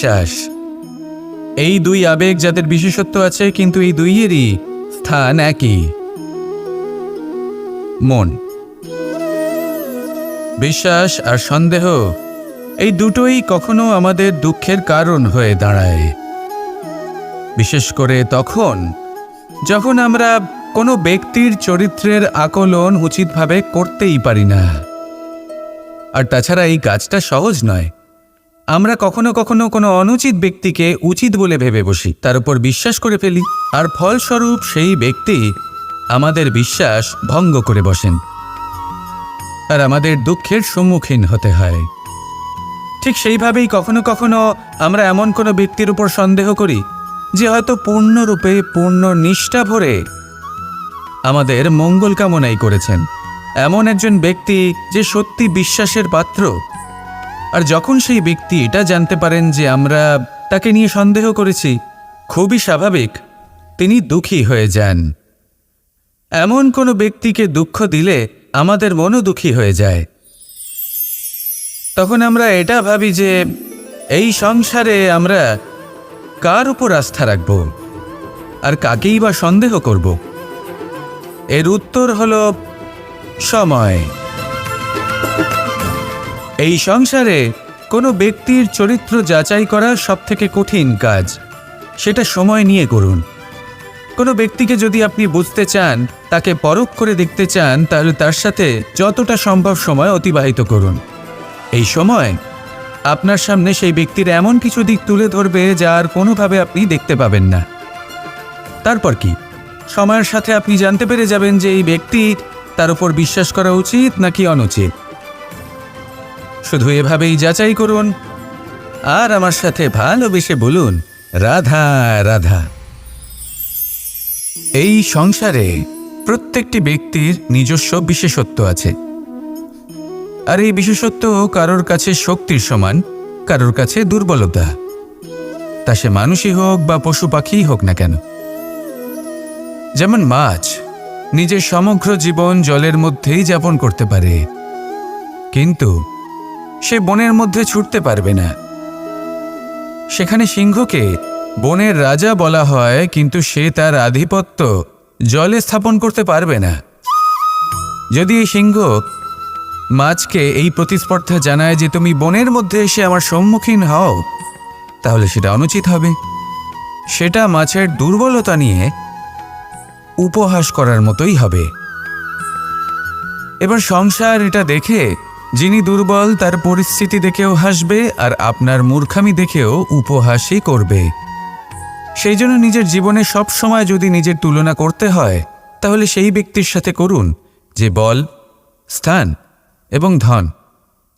বিশ্বাস, এই দুই আবেগ যাদের বিশেষত্ব আছে, কিন্তু এই দুইয়েরই স্থান একই, মন। বিশ্বাস আর সন্দেহ এই দুটোই কখনো আমাদের দুঃখের কারণ হয়ে দাঁড়ায়, বিশেষ করে তখন যখন আমরা কোনো ব্যক্তির চরিত্রের আকলন উচিতভাবে করতেই পারি না। আর তাছাড়া এই কাজটা সহজ নয়। আমরা কখনো কখনো কোনো অনুচিত ব্যক্তিকে উচিত বলে ভেবে বসি, তার উপর বিশ্বাস করে ফেলি, আর ফলস্বরূপ সেই ব্যক্তি আমাদের বিশ্বাস ভঙ্গ করে বসেন, আর আমাদের দুঃখের সম্মুখীন হতে হয়। ঠিক সেইভাবেই কখনো কখনো আমরা এমন কোনো ব্যক্তির উপর সন্দেহ করি যে হয়তো পূর্ণরূপে পূর্ণ নিষ্ঠা ভরে আমাদের মঙ্গল কামনাই করেছেন, এমন একজন ব্যক্তি যে সত্যি বিশ্বাসের পাত্র। আর যখন সেই ব্যক্তি এটা জানতে পারেন যে আমরা তাকে নিয়ে সন্দেহ করেছি, খুবই স্বাভাবিক তিনি দুঃখী হয়ে যান। এমন কোনো ব্যক্তিকে দুঃখ দিলে আমাদের মনও দুঃখী হয়ে যায়। তখন আমরা এটা ভাবি যে এই সংসারে আমরা কার উপর আস্থা রাখব আর কাকেই বা সন্দেহ করব? এর উত্তর হলো সময়। এই সংসারে কোনো ব্যক্তির চরিত্র যাচাই করা সবথেকে কঠিন কাজ, সেটা সময় নিয়ে করুন। কোনো ব্যক্তিকে যদি আপনি বুঝতে চান, তাকে পরখ করে দেখতে চান, তাহলে তার সাথে যতটা সম্ভব সময় অতিবাহিত করুন। এই সময় আপনার সামনে সেই ব্যক্তির এমন কিছু দিক তুলে ধরবে যা আর কোনোভাবে আপনি দেখতে পাবেন না। তারপর কি, সময়ের সাথে আপনি জানতে পেরে যাবেন যে এই ব্যক্তি, তার উপর বিশ্বাস করা উচিত নাকি অনুচিত। শুধু এভাবেই যাচাই করুন আর আমার সাথে ভালোবেসে বলুন, রাধা রাধা। এই সংসারে প্রত্যেকটি ব্যক্তির নিজস্ব বিশেষত্ব আছে, আর এই বিশেষত্ব কারোর কাছে শক্তির সমান, কারোর কাছে দুর্বলতা, তা সে মানুষই হোক বা পশু পাখিই হোক না কেন। যেমন মাছ নিজের সমগ্র জীবন জলের মধ্যেই যাপন করতে পারে, কিন্তু সে বনের মধ্যে ছুটতে পারবে না। সেখানে সিংহকে বনের রাজা বলা হয়, কিন্তু সে তার আধিপত্য জলে স্থাপন করতে পারবে না। যদি এই সিংহ মাছকে এই প্রতিস্পর্ধা জানায় যে তুমি বনের মধ্যে এসে আমার সম্মুখীন হও, তাহলে সেটা অনুচিত হবে। সেটা মাছের দুর্বলতা নিয়ে উপহাস করার মতোই হবে। এবার সংসার এটা দেখে যিনি দুর্বল তার পরিস্থিতি দেখেও হাসবে, আর আপনার মূর্খামি দেখেও উপহাসই করবে। সেই জন্য নিজের জীবনে সব সময় যদি নিজের তুলনা করতে হয়, তাহলে সেই ব্যক্তির সাথে করুন যে বল, স্থান এবং ধন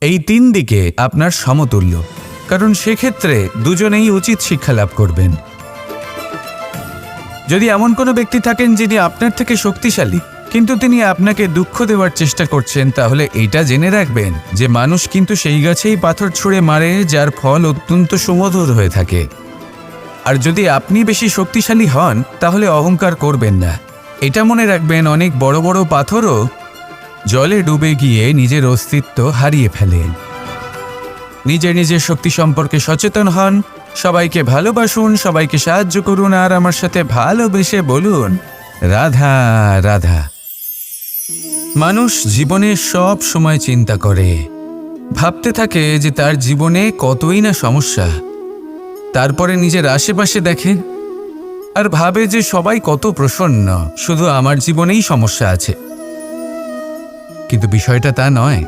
এই তিন দিকে আপনার সমতুল্য, কারণ সেক্ষেত্রে দুজনেই উচিত শিক্ষা লাভ করবেন। যদি এমন কোনো ব্যক্তি থাকেন যিনি আপনার থেকে শক্তিশালী, কিন্তু তিনি আপনাকে দুঃখ দেওয়ার চেষ্টা করছেন, তাহলে এইটা জেনে রাখবেন যে মানুষ কিন্তু সেই গাছেই পাথর ছুঁড়ে মারে যার ফল অত্যন্ত সুমধুর হয়ে থাকে। আর যদি আপনি বেশি শক্তিশালী হন, তাহলে অহংকার করবেন না। এটা মনে রাখবেন, অনেক বড় বড় পাথরও জলে ডুবে গিয়ে নিজের অস্তিত্ব হারিয়ে ফেলেন। নিজের নিজের শক্তি সম্পর্কে সচেতন হন, সবাইকে ভালোবাসুন, সবাইকে সাহায্য করুন, আর আমার সাথে ভালোবেসে বলুন, রাধা রাধা। মানুষ জীবনে সব সময় চিন্তা করে, ভাবতে থাকে যে তার জীবনে কতই না সমস্যা। তারপরে নিজের আশেপাশে দেখে আর ভাবে যে সবাই কত প্রসন্ন, শুধু আমার জীবনেই সমস্যা আছে। কিন্তু বিষয়টা তা নয়।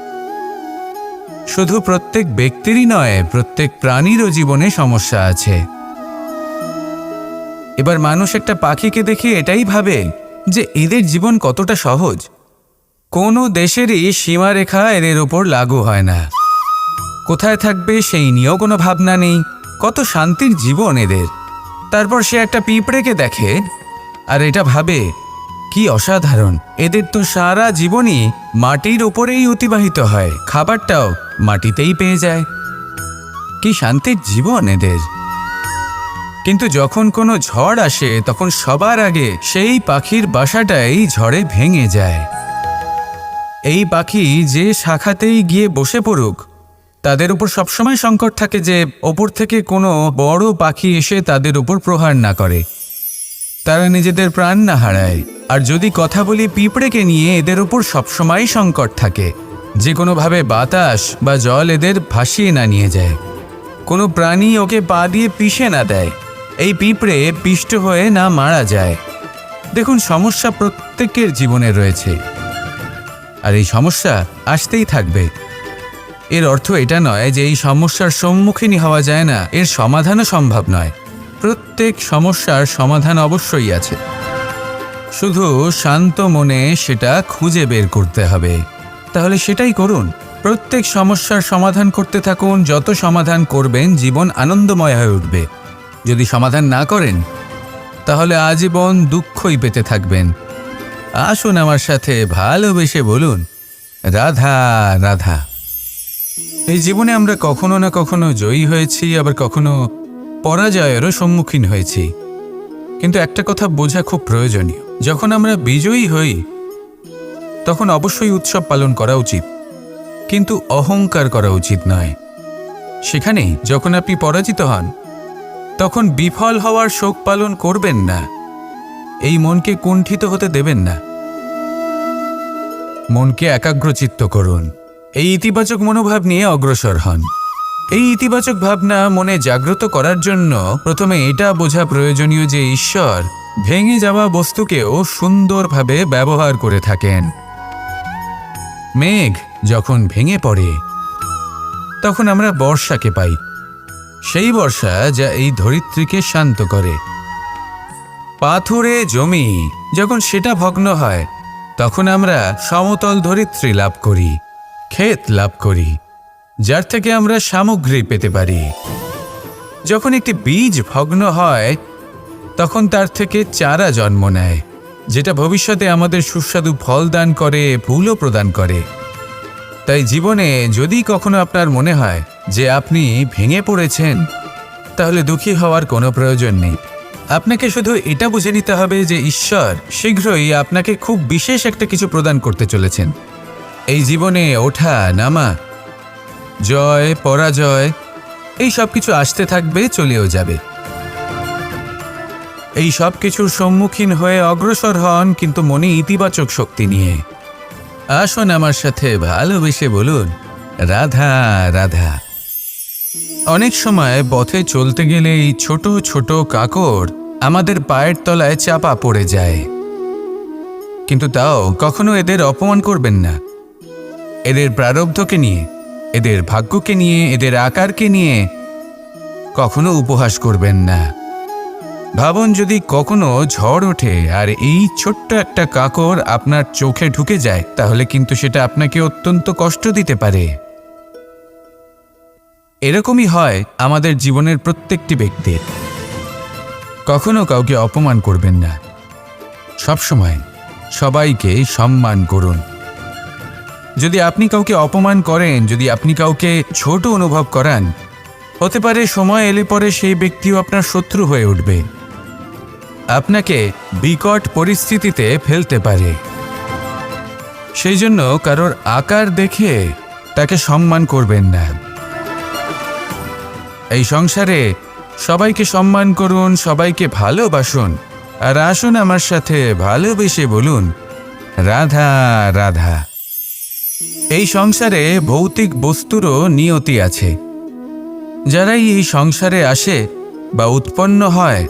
শুধু প্রত্যেক ব্যক্তিরই নয়, প্রত্যেক প্রাণীরও জীবনে সমস্যা আছে। এবার মানুষ একটা পাখিকে দেখে এটাই ভাবে যে এদের জীবন কতটা সহজ, কোনো দেশেরই সীমারেখা এদের ওপর লাগু হয় না, কোথায় থাকবে সেই নিয়েও কোনো ভাবনা নেই, কত শান্তির জীবন এদের। তারপর সে একটা পিঁপড়েকে দেখে আর এটা ভাবে, কি অসাধারণ, এদের তো সারা জীবনই মাটির ওপরেই অতিবাহিত হয়, খাবারটাও মাটিতেই পেয়ে যায়, কি শান্তির জীবন এদের। কিন্তু যখন কোনো ঝড় আসে, তখন সবার আগে সেই পাখির বাসাটাই ঝড়ে ভেঙে যায়। এই পাখি যে শাখাতেই গিয়ে বসে পড়ুক, তাদের উপর সবসময় সংকট থাকে যে ওপর থেকে কোনো বড় পাখি এসে তাদের উপর প্রহার না করে, তারা নিজেদের প্রাণ না হারায়। আর যদি কথা বলি পিঁপড়েকে নিয়ে, এদের উপর সবসময় সংকট থাকে যে কোনোভাবে বাতাস বা জল এদের ভাসিয়ে না নিয়ে যায়, কোনো প্রাণী ওকে পা দিয়ে পিষে না দেয়, এই পিঁপড়ে পিষ্ট হয়ে না মারা যায়। দেখুন, সমস্যা প্রত্যেকের জীবনে রয়েছে, আর এই সমস্যা আসতেই থাকবে। এর অর্থ এটা নয় যে এই সমস্যার সম্মুখীনই হওয়া যায় না, এর সমাধানও সম্ভব নয়। প্রত্যেক সমস্যার সমাধান অবশ্যই আছে, শুধু শান্ত মনে সেটা খুঁজে বের করতে হবে। তাহলে সেটাই করুন, প্রত্যেক সমস্যার সমাধান করতে থাকুন। যত সমাধান করবেন জীবন আনন্দময় হয়ে উঠবে। যদি সমাধান না করেন তাহলে আজীবন দুঃখই পেতে থাকবেন। আসুন আমার সাথে ভালোবেসে বলুন, রাধা রাধা। এই জীবনে আমরা কখনো না কখনো জয়ী হয়েছি, আবার কখনো পরাজয়েরও সম্মুখীন হয়েছি। কিন্তু একটা কথা বোঝা খুব প্রয়োজনীয়, যখন আমরা বিজয়ী হই তখন অবশ্যই উৎসব পালন করা উচিত, কিন্তু অহংকার করা উচিত নয়। সেখানেই যখন আপনি পরাজিত হন তখন বিফল হওয়ার শোক পালন করবেন না, এই মনকে কুণ্ঠিত হতে দেবেন না। মনকে একাগ্রচিত্ত করুন, এই ইতিবাচক মনোভাব নিয়ে অগ্রসর হন। এই ইতিবাচক ভাবনা মনে জাগ্রত করার জন্য প্রথমে এটা বোঝা প্রয়োজনীয় যে ঈশ্বর ভেঙে যাওয়া বস্তুকেও সুন্দরভাবে ব্যবহার করে থাকেন। মেঘ যখন ভেঙে পড়ে তখন আমরা বর্ষাকে পাই, সেই বর্ষা যা এই ধরিত্রীকে শান্ত করে। পাথুরে জমি যখন সেটা ভগ্ন হয় তখন আমরা সমতল ধরিত্রী লাভ করি, ক্ষেত লাভ করি, যার থেকে আমরা সামগ্রী পেতে পারি। যখন একটি বীজ ভগ্ন হয় তখন তার থেকে চারা জন্ম নেয়, যেটা ভবিষ্যতে আমাদের সুস্বাদু ফল দান করে, ফুলও প্রদান করে। তাই জীবনে যদি কখনো আপনার মনে হয় যে আপনি ভেঙে পড়েছেন, তাহলে দুঃখী হওয়ার কোনো প্রয়োজন নেই। আপনাকে শুধু এটা বুঝে নিতে হবে যে ঈশ্বর শীঘ্রই আপনাকে খুব বিশেষ একটা কিছু প্রদান করতে চলেছেন। এই জীবনে ওঠা নামা, জয় পরাজয়, এই সব কিছু আসতে থাকবে, চলেও যাবে। এই সব কিছুর সম্মুখীন হয়ে অগ্রসর হন, কিন্তু মনে ইতিবাচক শক্তি নিয়ে। আসুন আমার সাথে ভালোবেসে বলুন, রাধা রাধা। অনেক সময় পথে চলতে গেলে এই ছোট ছোট কাকড় আমাদের পায়ের তলায় চাপা পড়ে যায়, কিন্তু তাও কখনো এদের অপমান করবেন না। এদের প্রারব্ধকে নিয়ে, এদের ভাগ্যকে নিয়ে, এদের আকারকে নিয়ে কখনো উপহাস করবেন না। ভাবুন, যদি কখনো ঝড় ওঠে আর এই ছোট্ট একটা কাকড় আপনার চোখে ঢুকে যায়, তাহলে কিন্তু সেটা আপনাকে অত্যন্ত কষ্ট দিতে পারে। এরকমই হয় আমাদের জীবনের প্রত্যেকটি ব্যক্তির। কখনো কাউকে অপমান করবেন না, সবসময় সবাইকে সম্মান করুন। যদি আপনি কাউকে অপমান করেন, যদি আপনি কাউকে ছোট অনুভব করান, হতে পারে সময় এলে পরে সেই ব্যক্তিও আপনার শত্রু হয়ে উঠবে, আপনাকে বিকট পরিস্থিতিতে ফেলতে পারে। সেই জন্য কারোর আকার দেখে তাকে সম্মান করবেন না। এই সংসারে সবাইকে সম্মান করুন, সবাইকে ভালোবাসুন, আর আসুন আমার সাথে ভালোবেসে বলুন, রাধা রাধা। এই সংসারে ভৌতিক বস্তুরও নিয়তি আছে। যারাই এই সংসারে আসে বা উৎপন্ন হয়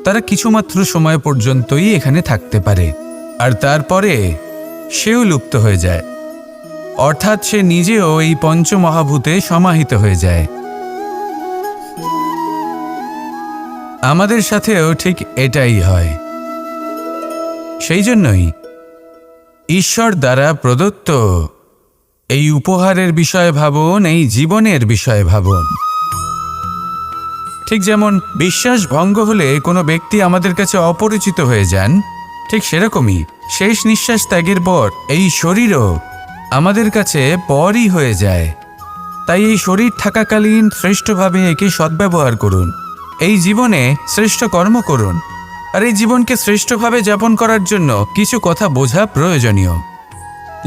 তারা কিছুমাত্র সময় পর্যন্তই এখানে থাকতে পারে, আর তারপরে সেও লুপ্ত হয়ে যায়, অর্থাৎ সে নিজেও এই পঞ্চমহাভূতে সমাহিত হয়ে যায়। আমাদের সাথেও ঠিক এটাই হয়। সেই জন্যই ঈশ্বর দ্বারা প্রদত্ত এই উপহারের বিষয়ে ভাবুন, এই জীবনের বিষয়ে ভাবুন। ঠিক যেমন বিশ্বাস ভঙ্গ হলে কোনো ব্যক্তি আমাদের কাছে অপরিচিত হয়ে যান, ঠিক সেরকমই শেষ নিঃশ্বাস ত্যাগের পর এই শরীরও আমাদের কাছে পরই হয়ে যায়। তাই এই শরীর থাকাকালীন শ্রেষ্ঠভাবে একে সদ্ব্যবহার করুন, এই জীবনে শ্রেষ্ঠ কর্ম করুন। আর এই জীবনকে শ্রেষ্ঠভাবে যাপন করার জন্য কিছু কথা বোঝা প্রয়োজনীয়।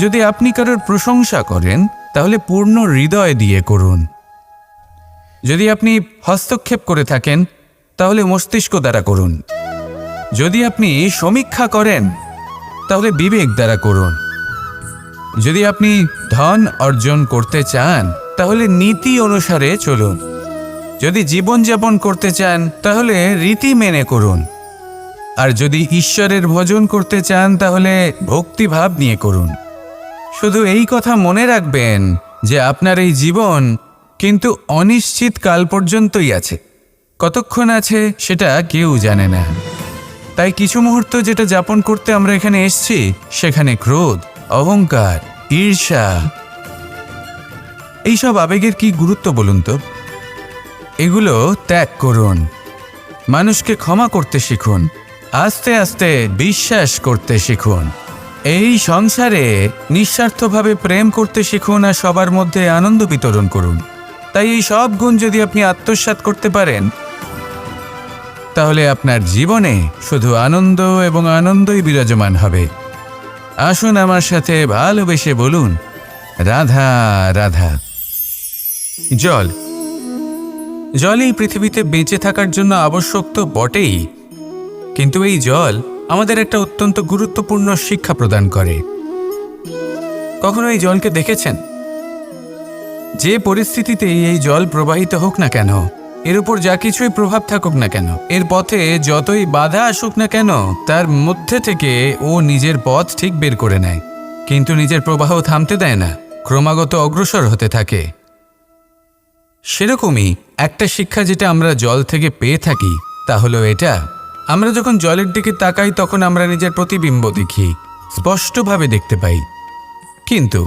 যদি আপনি কারোর প্রশংসা করেন তাহলে পূর্ণ হৃদয় দিয়ে করুন। যদি আপনি হস্তক্ষেপ করে থাকেন তাহলে মস্তিষ্ক দ্বারা করুন। যদি আপনি সমীক্ষা করেন তাহলে বিবেক দ্বারা করুন। যদি আপনি ধন অর্জন করতে চান তাহলে নীতি অনুসারে চলুন। যদি জীবনযাপন করতে চান তাহলে রীতি মেনে করুন। আর যদি ঈশ্বরের ভজন করতে চান তাহলে ভক্তিভাব নিয়ে করুন। শুধু এই কথা মনে রাখবেন যে আপনার এই জীবন কিন্তু অনিশ্চিত কাল পর্যন্তই আছে। কতক্ষণ আছে সেটা কেউ জানে না। তাই কিছু মুহূর্ত যেটা যাপন করতে আমরা এখানে এসেছি সেখানে ক্রোধ, অহংকার, ঈর্ষা, এইসব আবেগের কি গুরুত্ব বলুন তো? এগুলো ত্যাগ করুন। মানুষকে ক্ষমা করতে শিখুন। আস্তে আস্তে বিশ্বাস করতে শিখুন। এই সংসারে নিঃস্বার্থভাবে প্রেম করতে শিখুন আর সবার মধ্যে আনন্দ বিতরণ করুন। তাই এই সব গুণ যদি আপনি আত্মসাৎ করতে পারেন তাহলে আপনার জীবনে শুধু আনন্দ এবং আনন্দই বিরাজমান হবে। আসুন আমার সাথে ভালোবেসে বলুন, রাধা রাধা। জল এই পৃথিবীতে বেঁচে থাকার জন্য আবশ্যক তো বটেই, কিন্তু এই জল আমাদের একটা অত্যন্ত গুরুত্বপূর্ণ শিক্ষা প্রদান করে। কখনো এই জলকে দেখেছেন? যে পরিস্থিতিতেই এই জল প্রবাহিত হোক না কেন, এর উপর যা কিছুই প্রভাব থাকুক না কেন, এর পথে যতই বাধা আসুক না কেন, তার মধ্যে থেকে ও নিজের পথ ঠিক বের করে নেয়, কিন্তু নিজের প্রবাহ থামতে দেয় না, ক্রমাগত অগ্রসর হতে থাকে। সেরকমই একটা শিক্ষা যেটা আমরা জল থেকে পেয়ে থাকি তা হলো এটা, আমরা যখন জলের দিকে তাকাই তখন আমরা নিজের প্রতিবিম্ব দেখি, স্পষ্টভাবে দেখতে পাই। কিন্তু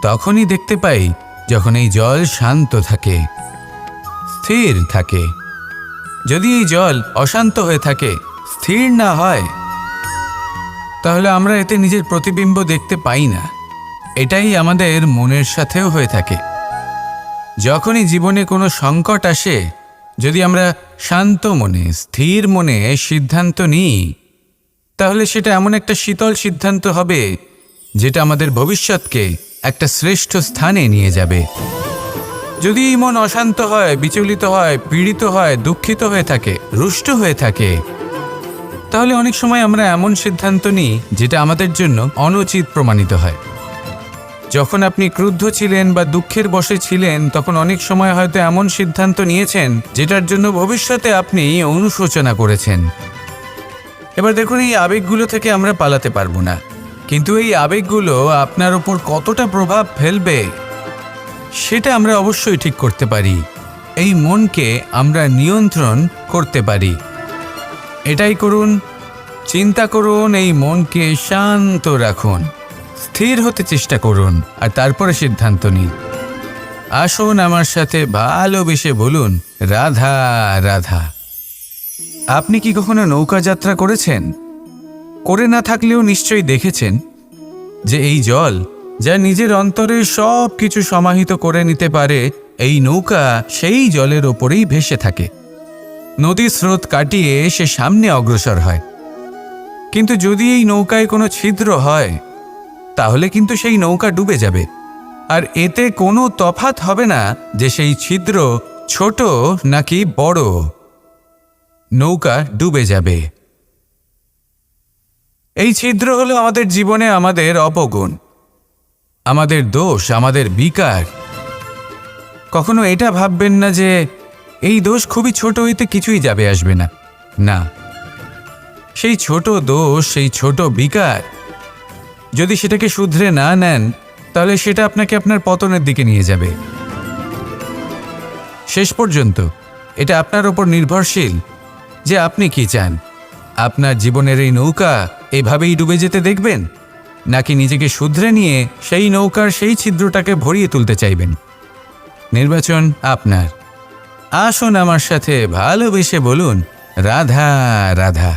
তখনই দেখতে পাই যখন এই জল শান্ত থাকে, স্থির থাকে। যদি এই জল অশান্ত হয়ে থাকে, স্থির না হয়, তাহলে আমরা এতে নিজের প্রতিবিম্ব দেখতে পাই না। এটাই আমাদের মনের সাথেও হয়ে থাকে। যখনই জীবনে কোনো সংকট আসে, যদি আমরা শান্ত মনে, স্থির মনে সিদ্ধান্ত নিই, তাহলে সেটা এমন একটা শীতল সিদ্ধান্ত হবে যেটা আমাদের ভবিষ্যৎকে একটা শ্রেষ্ঠ স্থানে নিয়ে যাবে। যদি এই মন অশান্ত হয়, বিচলিত হয়, পীড়িত হয়, দুঃখিত হয়ে থাকে, রুষ্ট হয়ে থাকে, তাহলে অনেক সময় আমরা এমন সিদ্ধান্ত নিই যেটা আমাদের জন্য অনুচিত প্রমাণিত হয়। যখন আপনি ক্রুদ্ধ ছিলেন বা দুঃখের বশে ছিলেন, তখন অনেক সময় হয়তো এমন সিদ্ধান্ত নিয়েছেন যেটার জন্য ভবিষ্যতে আপনি অনুশোচনা করেছেন। এবার দেখুন, এই আবেগগুলো থেকে আমরা পালাতে পারবো না, কিন্তু এই আবেগগুলো আপনার উপর কতটা প্রভাব ফেলবে সেটা আমরা অবশ্যই ঠিক করতে পারি। এই মনকে আমরা নিয়ন্ত্রণ করতে পারি। এটাই করুন, চিন্তা করুন, এই মনকে শান্ত রাখুন, স্থির হতে চেষ্টা করুন, আর তারপরে সিদ্ধান্ত নিন। আসুন আমার সাথে ভালোবেসে বলুন, রাধা রাধা। আপনি কি কখনো নৌকা যাত্রা করেছেন? করে না থাকলেও নিশ্চয়ই দেখেছেন যে এই জল যা নিজের অন্তরে সব কিছু সমাহিত করে নিতে পারে, এই নৌকা সেই জলের ওপরেই ভেসে থাকে। নদীর স্রোত কাটিয়ে সে সামনে অগ্রসর হয়। কিন্তু যদি এই নৌকায় কোনো ছিদ্র হয়, তাহলে কিন্তু সেই নৌকা ডুবে যাবে। আর এতে কোনো তফাৎ হবে না যে সেই ছিদ্র ছোট নাকি বড়, নৌকা ডুবে যাবে। এই ছিদ্র হলো আমাদের জীবনে আমাদের অপগুণ, আমাদের দোষ, আমাদের বিকার। কখনো এটা ভাববেন না যে এই দোষ খুবই ছোট, হইতে কিছুই যাবে আসবে না। না, সেই ছোট দোষ, সেই ছোট বিকার যদি সেটাকে শুধরে না নেন, তাহলে সেটা আপনাকে আপনার পতনের দিকে নিয়ে যাবে। শেষ পর্যন্ত এটা আপনার ওপর নির্ভরশীল যে আপনি কি চান। আপনার জীবনের এই নৌকা এভাবেই ডুবে যেতে দেখবেন, নাকি নিজেকে শুধরে নিয়ে সেই নৌকার সেই ছিদ্রটাকে ভরিয়ে তুলতে চাইবেন? নির্বাচন আপনার। আসুন আমার সাথে ভালোবেসে বলুন, রাধা রাধা।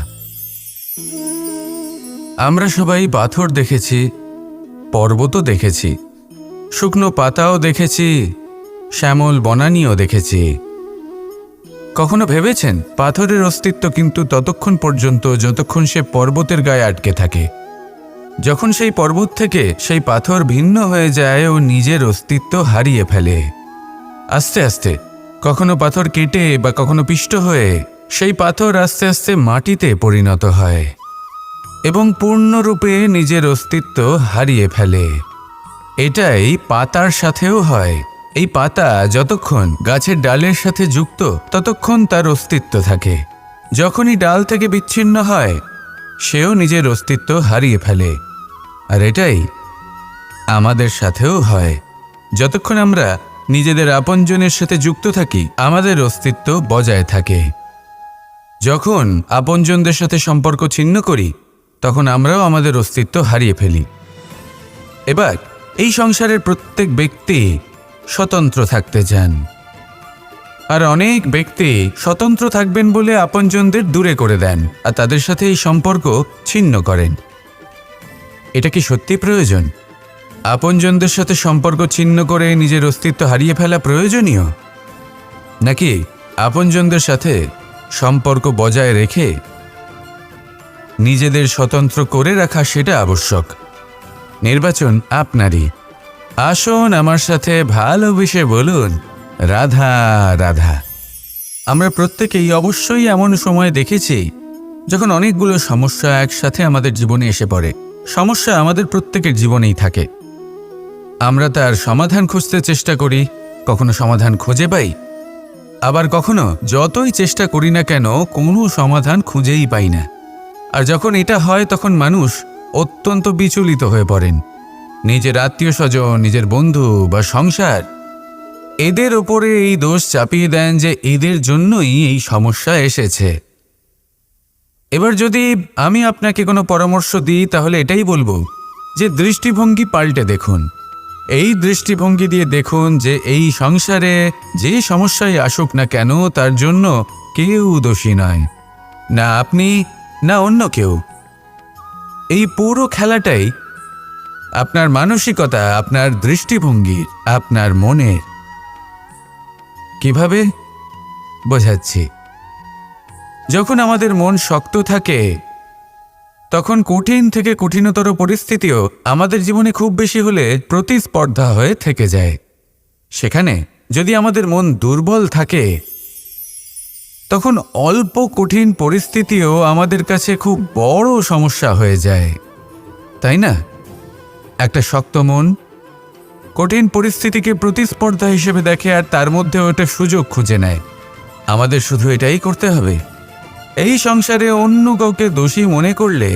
আমরা সবাই পাথর দেখেছি, পর্বতও দেখেছি, শুকনো পাতাও দেখেছি, শ্যামল বনানীও দেখেছি। কখনো ভেবেছেন পাথরের অস্তিত্ব কিন্তু ততক্ষণ পর্যন্ত যতক্ষণ সে পর্বতের গায়ে আটকে থাকে। যখন সেই পর্বত থেকে সেই পাথর ভিন্ন হয়ে যায় ও নিজের অস্তিত্ব হারিয়ে ফেলে। আস্তে আস্তে কখনো পাথর কেটে বা কখনো পিষ্ট হয়ে সেই পাথর আস্তে আস্তে মাটিতে পরিণত হয় এবং পূর্ণরূপে নিজের অস্তিত্ব হারিয়ে ফেলে। এটাই পাতার সাথেও হয়। এই পাতা যতক্ষণ গাছের ডালের সাথে যুক্ত ততক্ষণ তার অস্তিত্ব থাকে। যখনই ডাল থেকে বিচ্ছিন্ন হয় সেও নিজের অস্তিত্ব হারিয়ে ফেলে। আর এটাই আমাদের সাথেও হয়। যতক্ষণ আমরা নিজেদের আপনজনের সাথে যুক্ত থাকি আমাদের অস্তিত্ব বজায় থাকে। যখন আপনজনদের সাথে সম্পর্ক ছিন্ন করি তখন আমরাও আমাদের অস্তিত্ব হারিয়ে ফেলি। এবার এই সংসারের প্রত্যেক ব্যক্তি স্বতন্ত্র থাকতে চান, আর অনেক ব্যক্তি স্বতন্ত্র থাকবেন বলে আপনজনদের দূরে করে দেন আর তাদের সাথে এই সম্পর্ক ছিন্ন করেন। এটা কি সত্যি প্রয়োজন? আপনজনদের সাথে সম্পর্ক ছিন্ন করে নিজের অস্তিত্ব হারিয়ে ফেলা প্রয়োজনীয়, নাকি আপনজনদের সাথে সম্পর্ক বজায় রেখে নিজেদের স্বতন্ত্র করে রাখা সেটা আবশ্যক? নির্বাচন আপনারই। আসুন আমার সাথে ভালোবেসে বলুন, রাধা রাধা। আমরা প্রত্যেকেই অবশ্যই এমন সময় দেখেছি যখন অনেকগুলো সমস্যা একসাথে আমাদের জীবনে এসে পড়ে। সমস্যা আমাদের প্রত্যেকের জীবনেই থাকে। আমরা তার সমাধান খুঁজতে চেষ্টা করি, কখনো সমাধান খুঁজে পাই, আবার কখনো যতই চেষ্টা করি না কেন কোনো সমাধান খুঁজেই পাই না। আর যখন এটা হয় তখন মানুষ অত্যন্ত বিচলিত হয়ে পড়েন। নিজের আত্মীয় স্বজন, নিজের বন্ধু বা সংসার এদের ওপরে এই দোষ চাপিয়ে দেন যে এদের জন্যই এই সমস্যা এসেছে। এবার যদি আমি আপনাকে কোনো পরামর্শ দিই তাহলে এটাই বলবো যে দৃষ্টিভঙ্গি পাল্টে দেখুন। এই দৃষ্টিভঙ্গি দিয়ে দেখুন যে এই সংসারে যে সমস্যায় আসুক না কেন তার জন্য কেউ দোষী নয়, না আপনি না অন্য কেউ। এই পুরো খেলাটাই আপনার মানসিকতা, আপনার দৃষ্টিভঙ্গি, আপনার মনের। কিভাবে বোঝাচ্ছি? যখন আমাদের মন শক্ত থাকে তখন কঠিন থেকে কঠিনতর পরিস্থিতিও আমাদের জীবনে খুব বেশি হলে প্রতিস্পর্ধা হয়ে থেকে যায়। সেখানে যদি আমাদের মন দুর্বল থাকে তখন অল্প কঠিন পরিস্থিতিও আমাদের কাছে খুব বড় সমস্যা হয়ে যায়, তাই না? একটা শক্ত মন কঠিন পরিস্থিতিকে প্রতিস্পর্ধা হিসেবে দেখে আর তার মধ্যে ওটা সুযোগ খুঁজে নেয়। আমাদের শুধু এটাই করতে হবে। এই সংসারে অন্য কাউকে দোষী মনে করলে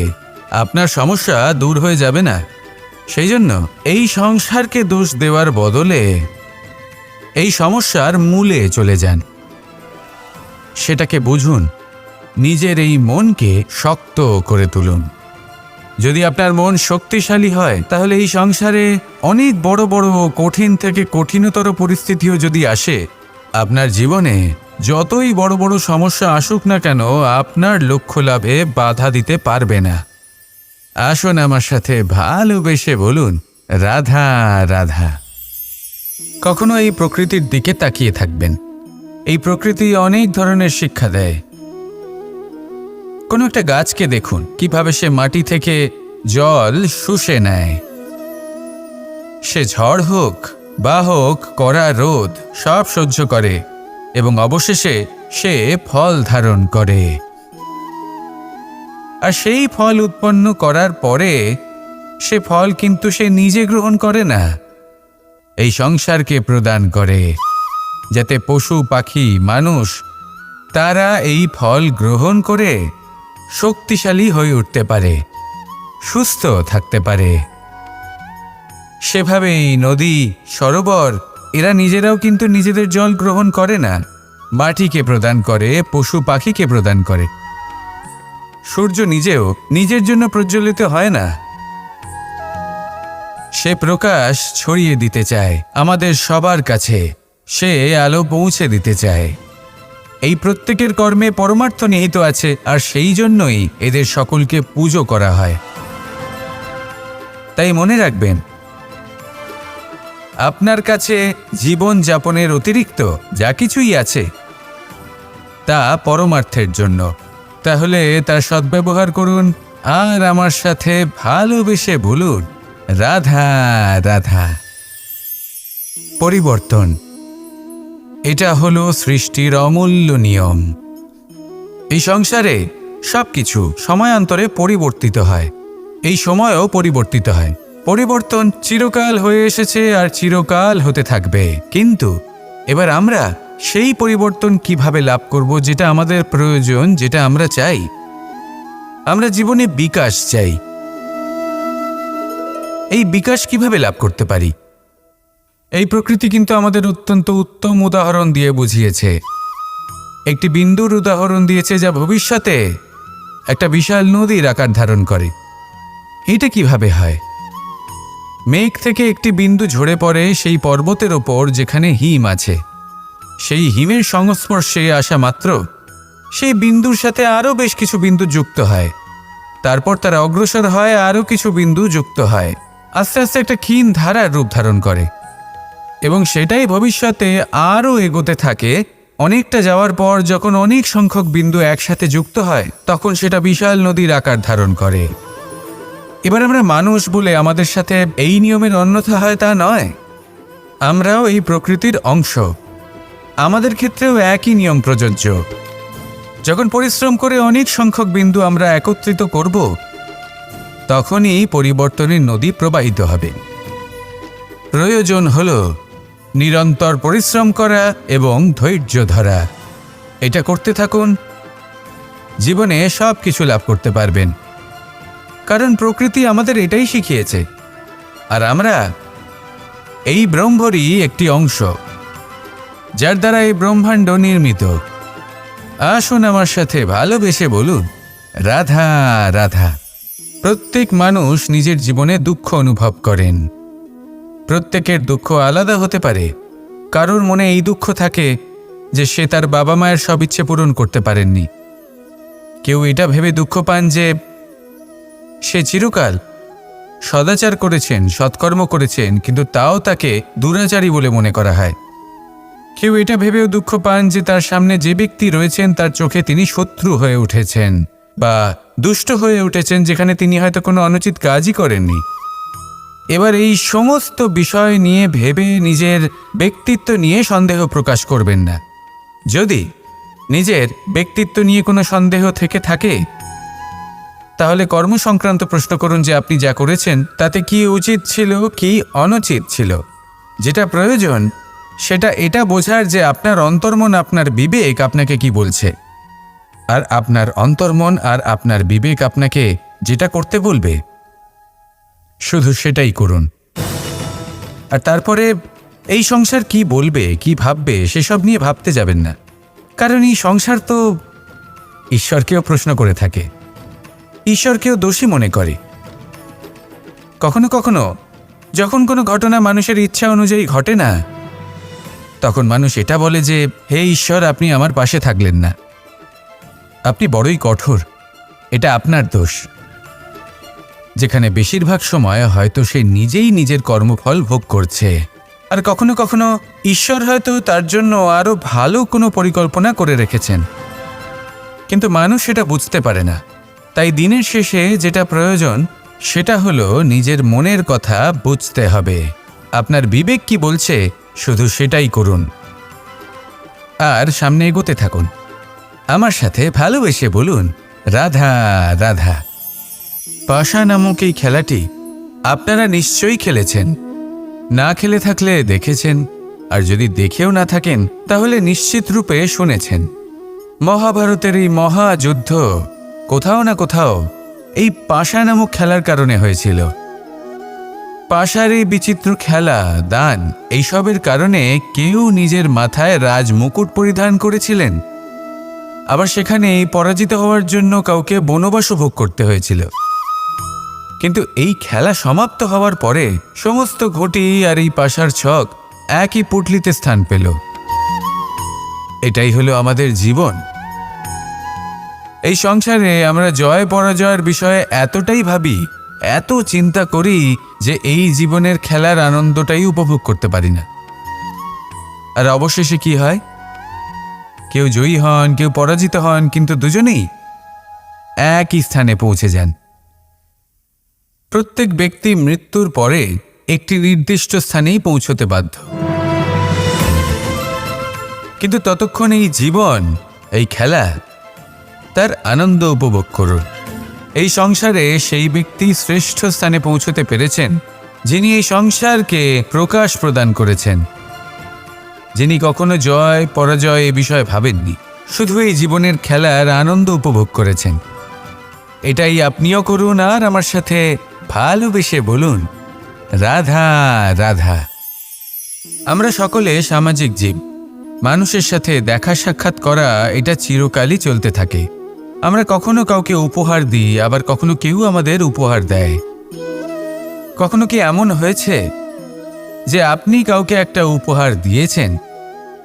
আপনার সমস্যা দূর হয়ে যাবে না। সেই জন্য এই সংসারকে দোষ দেওয়ার বদলে এই সমস্যার মূলে চলে যান, সেটাকে বুঝুন, নিজের এই মনকে শক্ত করে তুলুন। যদি আপনার মন শক্তিশালী হয় তাহলে এই সংসারে অনেক বড় বড় কঠিন থেকে কঠিনতর পরিস্থিতিও যদি আসে, আপনার জীবনে যতই বড় বড় সমস্যা আসুক না কেন আপনার লক্ষ্য লাভে বাধা দিতে পারবে না। আসুন আমার সাথে ভালোবেসে বলুন, রাধা রাধা। কখনো এই প্রকৃতির দিকে তাকিয়ে থাকবেন। এই প্রকৃতি অনেক ধরনের শিক্ষা দেয়। কোনো একটা গাছকে দেখুন কিভাবে সে মাটি থেকে জল শুষে নেয়। সে ঝড় হোক বা হোক কড়া রোদ সব সহ্য করে এবং অবশেষে সে ফল ধারণ করে। আর সেই ফল উৎপন্ন করার পরে সে ফল কিন্তু সে নিজে গ্রহণ করে না, এই সংসারকে প্রদান করে, যাতে পশু পাখি মানুষ তারা এই ফল গ্রহণ করে শক্তিশালী হয়ে উঠতে পারে, সুস্থ থাকতে পারে। সেভাবেই নদী, সরোবর এরা নিজেরাও কিন্তু নিজেদের জল গ্রহণ করে না, মাটিকে প্রদান করে, পশু পাখিকে প্রদান করে। সূর্য নিজেও নিজের জন্য প্রজ্বলিত হয় না, সে প্রকাশ ছড়িয়ে দিতে চায় আমাদের সবার কাছে, সে আলো পৌঁছে দিতে চায়। এই প্রত্যেকের কর্মে পরমার্থ নিহিত আছে, আর সেই জন্যই এদের সকলকে পুজো করা হয়। তাই মনে রাখবেন, আপনার কাছে জীবন যাপনের অতিরিক্ত যা কিছুই আছে তা পরমার্থের জন্য। তাহলে তার সদ্ব্যবহার করুন আর আমার সাথে ভালোবেসে বলুন, রাধা রাধা। পরিবর্তন, এটা হলো সৃষ্টির অমূল্য নিয়ম। এই সংসারে সবকিছু সময়ান্তরে পরিবর্তিত হয়, এই সময়ও পরিবর্তিত হয়। পরিবর্তন চিরকাল হয়ে এসেছে আর চিরকাল হতে থাকবে। কিন্তু এবার আমরা সেই পরিবর্তন কিভাবে লাভ করব, যেটা আমাদের প্রয়োজন, যেটা আমরা চাই। আমরা জীবনে বিকাশ চাই। এই বিকাশ কিভাবে লাভ করতে পারি? এই প্রকৃতি কিন্তু আমাদের অত্যন্ত উত্তম উদাহরণ দিয়ে বুঝিয়েছে। একটি বিন্দুর উদাহরণ দিয়েছে, যা ভবিষ্যতে একটা বিশাল নদীর আকার ধারণ করে। এটা কিভাবে হয়? মেঘ থেকে একটি বিন্দু ঝরে পড়ে সেই পর্বতের ওপর যেখানে হিম আছে। সেই হিমের সংস্পর্শে আসা মাত্র সেই বিন্দুর সাথে আরও বেশ কিছু বিন্দু যুক্ত হয়। তারপর তারা অগ্রসর হয়, আরও কিছু বিন্দু যুক্ত হয়, আস্তে আস্তে একটা ক্ষীণ ধারার রূপ ধারণ করে। এবং সেটাই ভবিষ্যতে আরও এগোতে থাকে। অনেকটা যাওয়ার পর যখন অনেক সংখ্যক বিন্দু একসাথে যুক্ত হয়, তখন সেটা বিশাল নদীর আকার ধারণ করে। এবার আমরা মানুষ বলে আমাদের সাথে এই নিয়মের অন্যথা হয় তা নয়। আমরাও এই প্রকৃতির অংশ। আমাদের ক্ষেত্রেও একই নিয়ম প্রযোজ্য। যখন পরিশ্রম করে অনেক সংখ্যক বিন্দু আমরা একত্রিত করব, তখনই পরিবর্তনের নদী প্রবাহিত হবে। প্রয়োজন হল নিরন্তর পরিশ্রম করা এবং ধৈর্য ধরা। এটা করতে থাকুন, জীবনে সব কিছু লাভ করতে পারবেন। কারণ প্রকৃতি আমাদের এটাই শিখিয়েছে। আর আমরা এই ব্রহ্মরই একটি অংশ, যার দ্বারা এই ব্রহ্মাণ্ড নির্মিত। আসুন আমার সাথে ভালোবেসে বলুন, রাধা রাধা। প্রত্যেক মানুষ নিজের জীবনে দুঃখ অনুভব করেন। প্রত্যেকের দুঃখ আলাদা হতে পারে। কারোর মনে এই দুঃখ থাকে যে সে তার বাবা মায়ের সব ইচ্ছে পূরণ করতে পারেননি। কেউ এটা ভেবে দুঃখ পান যে সে চিরকাল সদাচার করেছেন, সৎকর্ম করেছেন, কিন্তু তাও তাকে দুরাচারী বলে মনে করা হয়। কেউ এটা ভেবেও দুঃখ পান যে তার সামনে যে ব্যক্তি রয়েছেন তার চোখে তিনি শত্রু হয়ে উঠেছেন বা দুষ্ট হয়ে উঠেছেন, যেখানে তিনি হয়তো কোনো অনুচিত কাজই করেননি। এবার এই সমস্ত বিষয় নিয়ে ভেবে নিজের ব্যক্তিত্ব নিয়ে সন্দেহ প্রকাশ করবেন না। যদি নিজের ব্যক্তিত্ব নিয়ে কোনো সন্দেহ থেকে থাকে, তাহলে কর্ম সংক্রান্ত প্রশ্ন করুন যে আপনি যা করেছেন তাতে কি উচিত ছিল, কি অনুচিত ছিল। যেটা প্রয়োজন সেটা এটা বোঝার যে আপনার অন্তর্মন, আপনার বিবেক আপনাকে কি বলছে। আর আপনার অন্তর্মন আর আপনার বিবেক আপনাকে যেটা করতে বলবে, শুধু সেটাই করুন। আর তারপরে এই সংসার কি বলবে, কি ভাববে, সেসব নিয়ে ভাবতে যাবেন না। কারণ এই সংসার তো ঈশ্বরকেও প্রশ্ন করে থাকে, ঈশ্বরকেও দোষী মনে করে। কখনো কখনো যখন কোনো ঘটনা মানুষের ইচ্ছা অনুযায়ী ঘটে না, তখন মানুষ এটা বলে যে, হে ঈশ্বর, আপনি আমার পাশে থাকলেন না, আপনি বড়ই কঠোর, এটা আপনার দোষ। যেখানে বেশিরভাগ সময় হয়তো সে নিজেই নিজের কর্মফল ভোগ করছে। আর কখনো কখনো ঈশ্বর হয়তো তার জন্য আরও ভালো কোনো পরিকল্পনা করে রেখেছেন, কিন্তু মানুষ সেটা বুঝতে পারে না। তাই দিনের শেষে যেটা প্রয়োজন সেটা হলো নিজের মনের কথা বুঝতে হবে। আপনার বিবেক কি বলছে শুধু সেটাই করুন আর সামনে এগোতে থাকুন। আমার সাথে ভালোবেসে বলুন, রাধা রাধা। পাশা নামক এই খেলাটি আপনারা নিশ্চয়ই খেলেছেন। না খেলে থাকলে দেখেছেন, আর যদি দেখেও না থাকেন তাহলে নিশ্চিত রূপে শুনেছেন। মহাভারতের এই মহাযুদ্ধ কোথাও না কোথাও এই পাশা নামক খেলার কারণে হয়েছিল। পাশার এই বিচিত্র খেলা, দান, এইসবের কারণে কেউ নিজের মাথায় রাজ মুকুট পরিধান করেছিলেন, আবার সেখানে পরাজিত হওয়ার জন্য কাউকে বনবাসও ভোগ করতে হয়েছিল। কিন্তু এই খেলা সমাপ্ত হওয়ার পরে সমস্ত ঘটি আর এই পাশার ছক একই পুটলিতে স্থান পেল। এটাই হলো আমাদের জীবন। এই সংসারে আমরা জয় পরাজয়ের বিষয়ে এতটাই ভাবি, এত চিন্তা করি যে এই জীবনের খেলার আনন্দটাই উপভোগ করতে পারি না। আর অবশেষে কি হয়? কেউ জয়ী হন, কেউ পরাজিত হন, কিন্তু দুজনেই একই স্থানে পৌঁছে যান। প্রত্যেক ব্যক্তি মৃত্যুর পরে একটি নির্দিষ্ট স্থানেই পৌঁছতে বাধ্য, কিন্তু ততক্ষণ এই জীবন, এই খেলা, তার আনন্দ উপভোগ করুন। এই সংসারে সেই ব্যক্তি শ্রেষ্ঠ স্থানে পৌঁছতে পেরেছেন যিনি এই সংসারকে প্রকাশ প্রদান করেছেন, যিনি কখনো জয় পরাজয় এ বিষয়ে ভাবেননি, শুধু এই জীবনের খেলার আনন্দ উপভোগ করেছেন। এটাই আপনিও করুন আর আমার সাথে ভালোবেসে বলুন, রাধা রাধা। আমরা সকলে সামাজিক জীব। মানুষের সাথে দেখা সাক্ষাৎ করা এটা চিরকালই চলতে থাকে। আমরা কখনো কাউকে উপহার দিই, আবার কখনো কেউ আমাদের উপহার দেয়। কখনো কি এমন হয়েছে যে আপনি কাউকে একটা উপহার দিয়েছেন,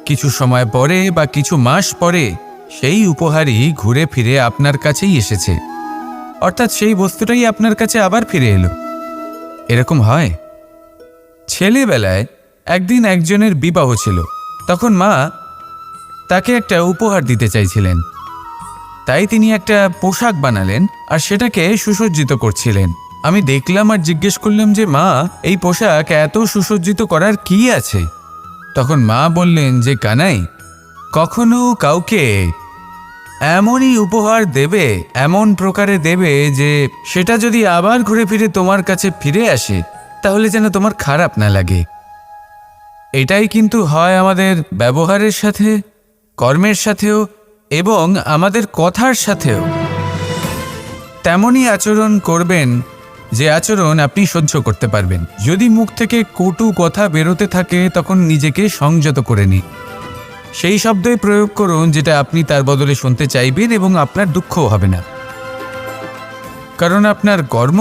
কিছু সময় পরে বা কিছু মাস পরে সেই উপহারই ঘুরে ফিরে আপনার কাছেই এসেছে, অর্থাৎ সেই বস্তুটাই আপনার কাছে আবার ফিরে এলো? এরকম হয়। ছেলেবেলায় একদিন একজনের বিবাহ ছিল, তখন মা তাকে একটা উপহার দিতে চাইছিলেন, তাই তিনি একটা পোশাক বানালেন আর সেটাকে সুসজ্জিত করছিলেন। আমি দেখলাম আর জিজ্ঞেস করলাম যে মা, এই পোশাক এত সুসজ্জিত করার কি আছে? তখন মা বললেন যে কানাই, কখনো কাউকে এমনই উপহার দেবে, এমন প্রকারে দেবে যে সেটা যদি আবার ঘুরে ফিরে তোমার কাছে ফিরে আসে তাহলে যেন তোমার খারাপ না লাগে। এটাই কিন্তু হয় আমাদের ব্যবহারের সাথে, কর্মের সাথেও এবং আমাদের কথার সাথেও। তেমনই আচরণ করবেন যে আচরণ আপনি সহ্য করতে পারবেন। যদি মুখ থেকে কটু কথা বেরোতে থাকে তখন নিজেকে সংযত করে নিন। সেই শব্দই প্রয়োগ করুন যেটা আপনি তার বদলে শুনতে চাইবেন এবং আপনার দুঃখও হবে না, কারণ আপনার কর্ম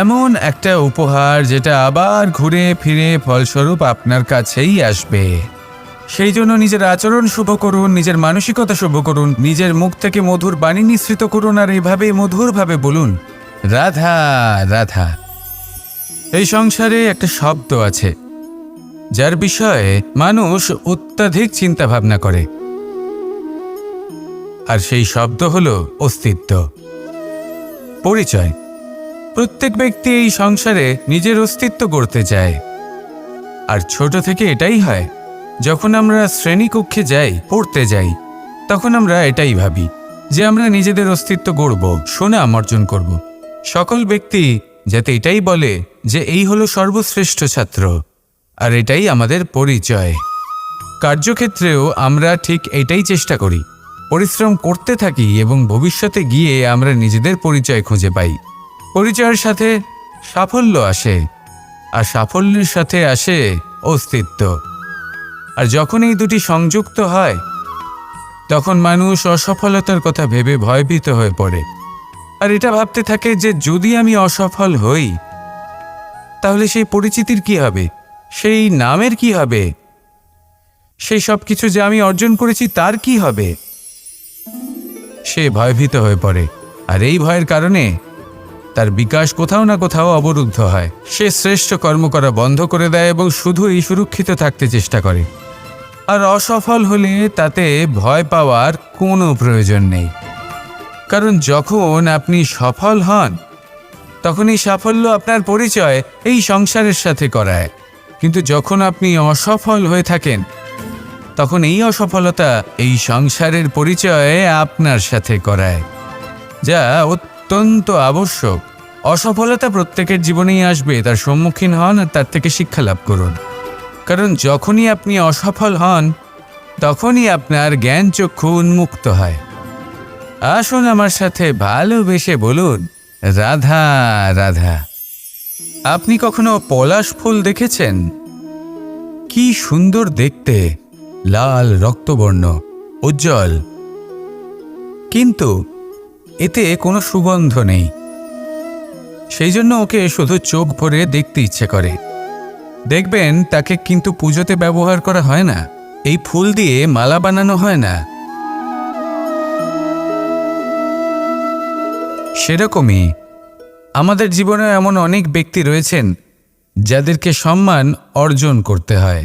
এমন একটা উপহার যেটা আবার ঘুরে ফিরে ফলস্বরূপ আপনার কাছেই আসবে। সেই জন্য নিজের আচরণ শুভ করুন, নিজের মানসিকতা শুভ করুন, নিজের মুখ থেকে মধুর বাণী নিঃসৃত করুন আর এইভাবে মধুরভাবে বলুন, রাধা রাধা। এই সংসারে একটা শব্দ আছে যার বিষয়ে মানুষ অত্যাধিক চিন্তা ভাবনা করে, আর সেই শব্দ হলো অস্তিত্ব, পরিচয়। প্রত্যেক ব্যক্তি এই সংসারে নিজের অস্তিত্ব গড়তে চায়, আর ছোট থেকে এটাই হয়। যখন আমরা শ্রেণীকক্ষে যাই, পড়তে যাই, তখন আমরা এটাই ভাবি যে আমরা নিজেদের অস্তিত্ব গড়ব, সুনাম অর্জন করব। সকল ব্যক্তি যাতে এটাই বলে যে এই হলো সর্বশ্রেষ্ঠ ছাত্র, আর এটাই আমাদের পরিচয়। কার্যক্ষেত্রেও আমরা ঠিক এটাই চেষ্টা করি, পরিশ্রম করতে থাকি এবং ভবিষ্যতে গিয়ে আমরা নিজেদের পরিচয় খুঁজে পাই। পরিচয়ের সাথে সাফল্য আসে, আর সাফল্যের সাথে আসে অস্তিত্ব। আর যখন এই দুটি সংযুক্ত হয় তখন মানুষ অসফলতার কথা ভেবে ভয়ভীত হয়ে পড়ে, আর এটা ভাবতে থাকে যে যদি আমি অসফল হই তাহলে সেই পরিচিতির কি হবে, সেই নামের কি হবে, সেই সব কিছু যে আমি অর্জন করেছি তার কি হবে। সে ভয়ভীত হয়ে পড়ে, আর এই ভয়ের কারণে তার বিকাশ কোথাও না কোথাও অবরুদ্ধ হয়। সে শ্রেষ্ঠ কর্ম করা বন্ধ করে দেয় এবং শুধুই সুরক্ষিত থাকতে চেষ্টা করে। আর অসফল হলে তাতে ভয় পাওয়ার কোনো প্রয়োজন নেই, কারণ যখন আপনি সফল হন তখন এই সাফল্য আপনার পরিচয় এই সংসারের সাথে করায়। কিন্তু যখন আপনি অসফল হয়ে থাকেন তখন এই অসফলতা এই সংসারের পরিচয় আপনার সাথে করায়, যা অত্যন্ত আবশ্যক। অসফলতা প্রত্যেকের জীবনেই আসবে, তার সম্মুখীন হন আর তার থেকে শিক্ষা লাভ করুন, কারণ যখনই আপনি অসফল হন তখনই আপনার জ্ঞান চক্ষু উন্মুক্ত হয়। আসুন আমার সাথে ভালোবেসে বলুন, রাধা রাধা। আপনি কখনো পলাশ ফুল দেখেছেন? কি সুন্দর দেখতে, লাল রক্তবর্ণ, উজ্জ্বল, কিন্তু এতে কোনো সুগন্ধ নেই। সেই জন্য ওকে শুধু চোখ ভরে দেখতে ইচ্ছে করে। দেখবেন তাকে কিন্তু পুজোতে ব্যবহার করা হয় না, এই ফুল দিয়ে মালা বানানো হয় না। সেরকমই আমাদের জীবনে এমন অনেক ব্যক্তি রয়েছেন যাদেরকে সম্মান অর্জন করতে হয়।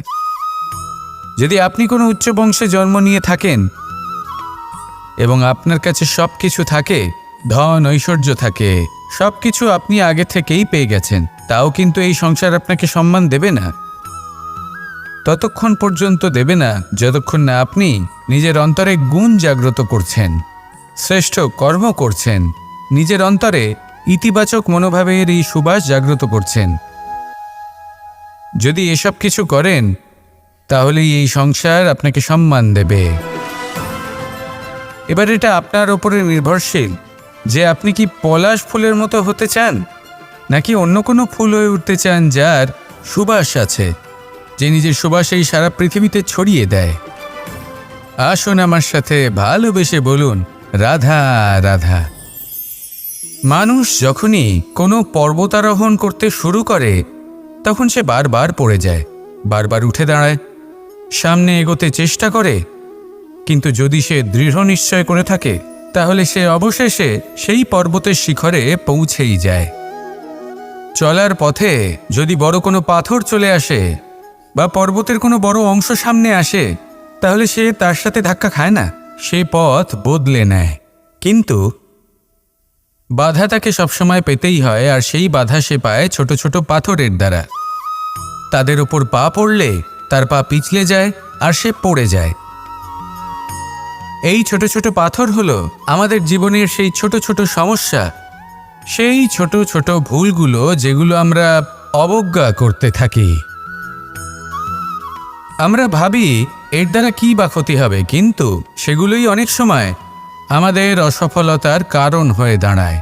যদি আপনি কোনো উচ্চ বংশে জন্ম নিয়ে থাকেন এবং আপনার কাছে সব কিছু থাকে, ধন ঐশ্বর্য থাকে, সব কিছু আপনি আগে থেকেই পেয়ে গেছেন, তাও কিন্তু এই সংসার আপনাকে সম্মান দেবে না। ততক্ষণ পর্যন্ত দেবে না যতক্ষণ না আপনি নিজের অন্তরে গুণ জাগ্রত করছেন, শ্রেষ্ঠ কর্ম করছেন, নিজের অন্তরে ইতিবাচক মনোভাবের এই সুবাস জাগ্রত করছেন। যদি এসব কিছু করেন তাহলেই এই সংসার আপনাকে সম্মান দেবে। এবার এটা আপনার ওপরে নির্ভরশীল যে আপনি কি পলাশ ফুলের মতো হতে চান, নাকি অন্য কোনো ফুল হয়ে উঠতে চান যার সুবাস আছে, যে নিজের সুবাস এই সারা পৃথিবীতে ছড়িয়ে দেয়। আসুন আমার সাথে ভালোবেসে বলুন, রাধা রাধা। মানুষ যখনই কোনো পর্বতারোহণ করতে শুরু করে তখন সে বারবার পড়ে যায়, বারবার উঠে দাঁড়ায়, সামনে এগোতে চেষ্টা করে, কিন্তু যদি সে দৃঢ় নিশ্চয় করে থাকে তাহলে সে অবশেষে সেই পর্বতের শিখরে পৌঁছেই যায়। চলার পথে যদি বড় কোনো পাথর চলে আসে বা পর্বতের কোনো বড় অংশ সামনে আসে তাহলে সে তার সাথে ধাক্কা খায় না, সে পথ বদলে নেয়। কিন্তু বাধা তাকে সবসময় পেতেই হয়, আর সেই বাধা সে পায় ছোট ছোট পাথরের দ্বারা। তাদের উপর পা পড়লে তার পা পিছলে যায় আর সে পড়ে যায়। এই ছোট ছোট পাথর হলো আমাদের জীবনের সেই ছোট ছোট সমস্যা, সেই ছোট ছোট ভুলগুলো যেগুলো আমরা অবজ্ঞা করতে থাকি। আমরা ভাবি এর দ্বারা কী বা ক্ষতি হবে, কিন্তু সেগুলোই অনেক সময় আমাদের অসফলতার কারণ হয়ে দাঁড়ায়।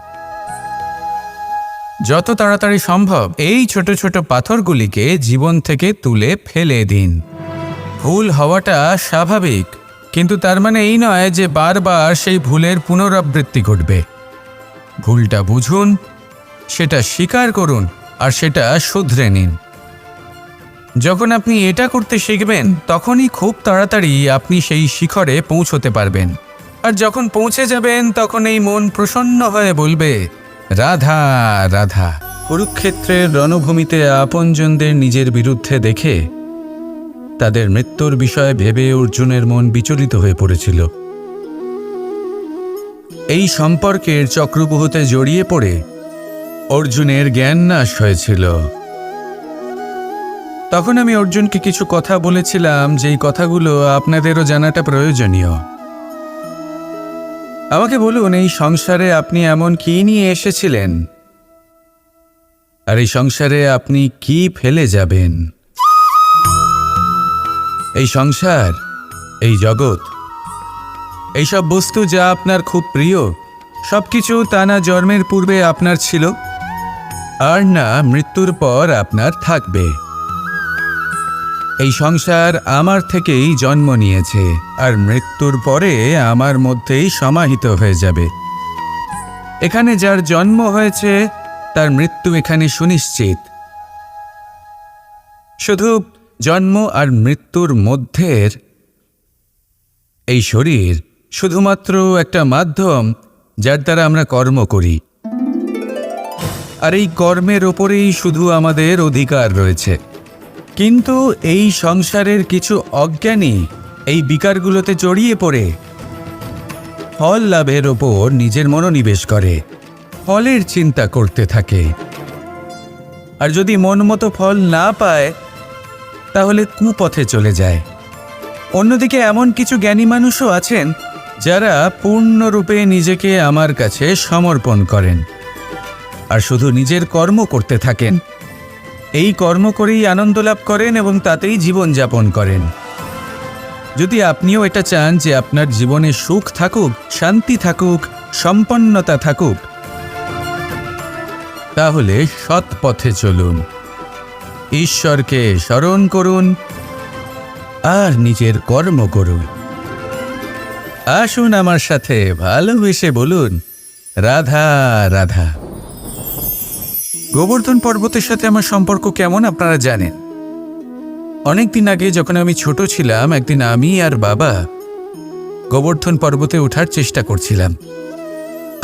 যত তাড়াতাড়ি সম্ভব এই ছোট ছোট পাথরগুলিকে জীবন থেকে তুলে ফেলে দিন। ভুল হওয়াটা স্বাভাবিক, কিন্তু তার মানে এই নয় যে বারবার সেই ভুলের পুনরাবৃত্তি ঘটবে। ভুলটা বুঝুন, সেটা স্বীকার করুন আর সেটা শুধরে নিন। যখন আপনি এটা করতে শিখবেন তখনই খুব তাড়াতাড়ি আপনি সেই শিখরে পৌঁছতে পারবেন। আর যখন পৌঁছে যাবেন তখন এই মন প্রসন্ন হয়ে বলবে, রাধা রাধা। কুরুক্ষেত্রের রণভূমিতে আপনজনদের নিজের বিরুদ্ধে দেখে তাদের মৃত্যুর বিষয়ে ভেবে অর্জুনের মন বিচলিত হয়ে পড়েছিল। এই সম্পর্কের চক্রব্যূহতে জড়িয়ে পড়ে অর্জুনের জ্ঞান নাশ হয়েছিল। তখন আমি অর্জুনকে কিছু কথা বলেছিলাম, যেই কথাগুলো আপনাদেরও জানাটা প্রয়োজনীয়। আমাকে বলুন, এই সংসারে আপনি এমন কি নিয়ে এসেছিলেন, আর এই সংসারে আপনি কি ফেলে যাবেন? এই সংসার, এই জগৎ, এইসব বস্তু যা আপনার খুব প্রিয়, সবকিছু তা না জন্মের পূর্বে আপনার ছিল আর না মৃত্যুর পর আপনার থাকবে। এই সংসার আমার থেকেই জন্ম নিয়েছে আর মৃত্যুর পরে আমার মধ্যেই সমাহিত হয়ে যাবে। এখানে যার জন্ম হয়েছে তার মৃত্যু এখানে সুনিশ্চিত। শুধু জন্ম আর মৃত্যুর মধ্যের এই শরীর শুধুমাত্র একটা মাধ্যম যার দ্বারা আমরা কর্ম করি, আর এই কর্মের ওপরেই শুধু আমাদের অধিকার রয়েছে। কিন্তু এই সংসারের কিছু অজ্ঞানী এই বিকারগুলোতে জড়িয়ে পড়ে ফল লাভের ওপর নিজের মনোনিবেশ করে, ফলের চিন্তা করতে থাকে। আর যদি মন মতো ফল না পায় তাহলে কুপথে চলে যায়। অন্যদিকে এমন কিছু জ্ঞানী মানুষও আছেন যারা পূর্ণরূপে নিজেকে আমার কাছে সমর্পণ করেন আর শুধু নিজের কর্ম করতে থাকেন। এই কর্ম করেই আনন্দ লাভ করেন এবং তাতেই জীবনযাপন করেন। যদি আপনিও এটা চান যে আপনার জীবনে সুখ থাকুক, শান্তি থাকুক, সম্পন্নতা থাকুক, তাহলে সৎ পথে চলুন, ঈশ্বরকে স্মরণ করুন আর নিজের কর্ম করুন। আসুন আমার সাথে ভালোবেসে বলুন, রাধা রাধা। গোবর্ধন পর্বতের সাথে আমার সম্পর্ক কেমন আপনারা জানেন। অনেকদিন আগে যখন আমি ছোট ছিলাম, একদিন আমি আর বাবা গোবর্ধন পর্বতে ওঠার চেষ্টা করছিলাম।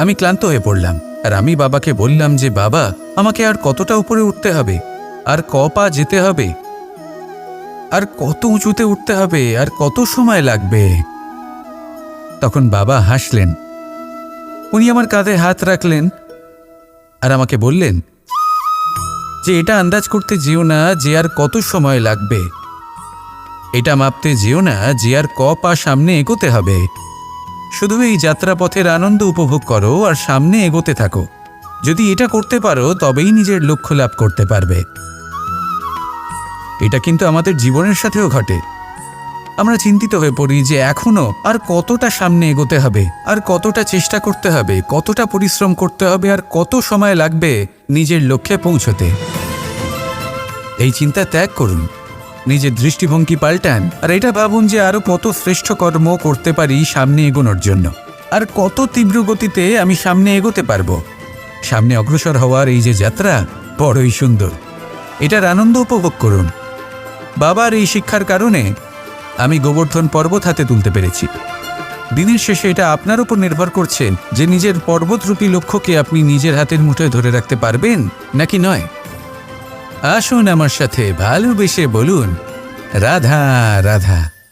আমি ক্লান্ত হয়ে পড়লাম আর আমি বাবাকে বললাম যে, বাবা, আমাকে আর কতটা উপরে উঠতে হবে, আর ক পা যেতে হবে, আর কত উঁচুতে উঠতে হবে, আর কত সময় লাগবে? তখন বাবা হাসলেন। উনি আমার কাঁধে হাত রাখলেন আর আমাকে বললেন যে এটা আন্দাজ করতে যেও না যে আর কত সময় লাগবে, এটা মাপতে যেও না যে আর ক পা সামনে এগোতে হবে। শুধু এই যাত্রাপথের আনন্দ উপভোগ করো আর সামনে এগোতে থাকো। যদি এটা করতে পারো তবেই নিজের লক্ষ্য লাভ করতে পারবে। এটা কিন্তু আমাদের জীবনের সাথেও ঘটে। আমরা চিন্তিত হয়ে পড়ি যে এখনো আর কতটা সামনে এগোতে হবে, আর কতটা চেষ্টা করতে হবে, কতটা পরিশ্রম করতে হবে, আর কত সময় লাগবে নিজের লক্ষ্যে পৌঁছতে। এই চিন্তা ত্যাগ করুন, নিজের দৃষ্টিভঙ্গি পাল্টান, আর এটা ভাবুন যে আরো কত শ্রেষ্ঠ কর্ম করতে পারি সামনে এগোনোর জন্য, আর কত তীব্র গতিতে আমি সামনে এগোতে পারবো। সামনে অগ্রসর হওয়ার এই যে যাত্রা বড়ই সুন্দর, এটার আনন্দ উপভোগ করুন। বাবার এই শিক্ষার কারণে আমি গোবর্ধন পর্বত হাতে তুলতে পেরেছি। দিনের শেষে এটা আপনার উপর নির্ভর করছে যে নিজের পর্বতরূপী লক্ষ্যকে আপনি নিজের হাতের মুঠোয় ধরে রাখতে পারবেন নাকি নয়। আসুন আমার সাথে ভালোবেসে বলুন রাধা রাধা।